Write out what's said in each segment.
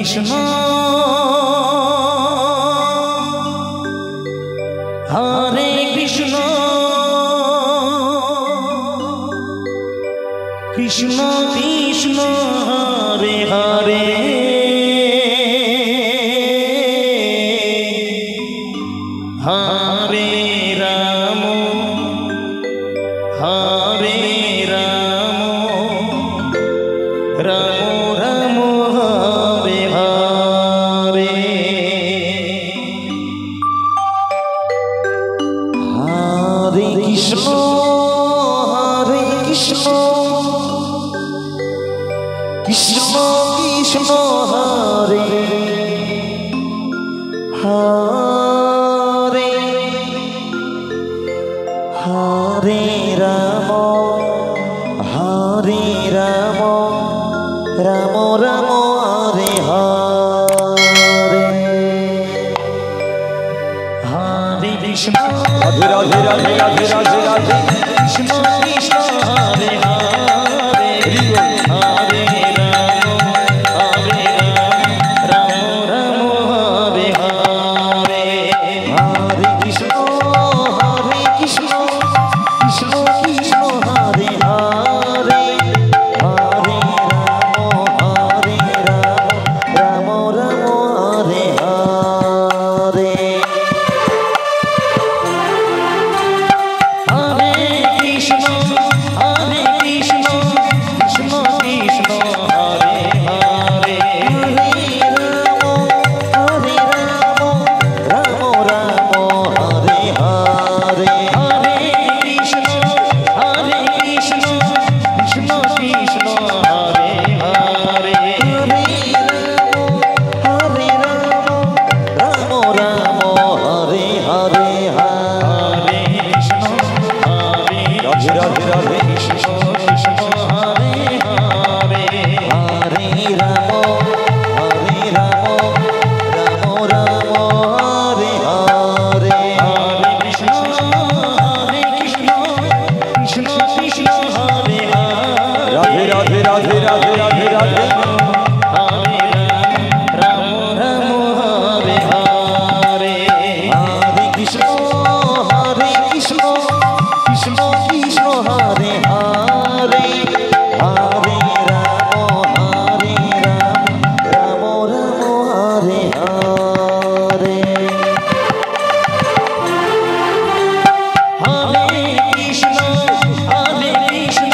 Krishna হরে Krishna Krishna Krishna Hare Hare Hare Ram হরে Ram Ram Ram Hare Hare Hare Krishna Krishna Krishna Hare Hare Hare Ram Ram Ram Hare Hare Hare Krishna Radhe Radhe Radhe Radhe Radhe Radhe Krishna Krishna Hare Hare Hare Ram Ram Hare Hare Hare Krishna Krishna Krishna Hare Hare Hare Ram Ram Hare Hare Hare Krishna Krishna Krishna Hare Hare Hare Ram Ram Hare Hare Hare Krishna Krishna Krishna Hare Hare Hare Ram Ram Hare Hare Hare Krishna Radhe Radhe Radhe Krishna Krishna Hare Hare Hare Ram Ram Hare Hare Hare Krishna Krishna Krishna Hare Hare Radhe Radhe Radhe Radhe Radhe হরে Ram Hare Hare Hare Krishna Krishna Krishna Hare Hare Hare Ram Ram Hare Hare Hare Krishna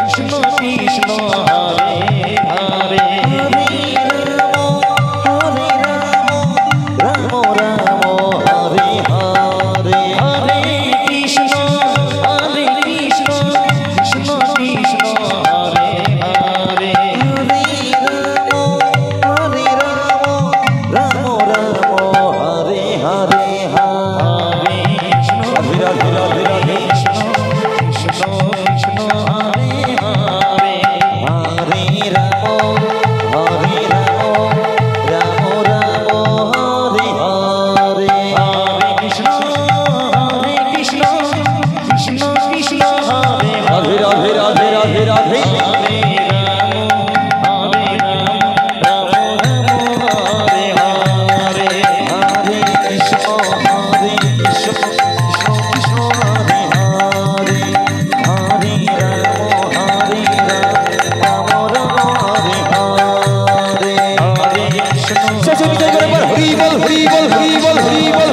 Krishna Krishna Hare Hare Hare Ram Ram Hare Hare Hare Krishna Krishna Krishna Hare Hare Hare Ram Hare Hare Hare Krishna Radhe Radhe Radhe Krishna Krishna Hare Hare Hare Ram Ram Hare Hare Hare Krishna Krishna Krishna হরে Radhe Radhe Radhe Radhe Radhe হরে Ram Ram Hare Hare Hare Krishna Krishna Krishna Hare Hare Hare Ram Ram Hare Hare Hare Krishna Hari বল Hari বল Hari বল Hari বল Hari বল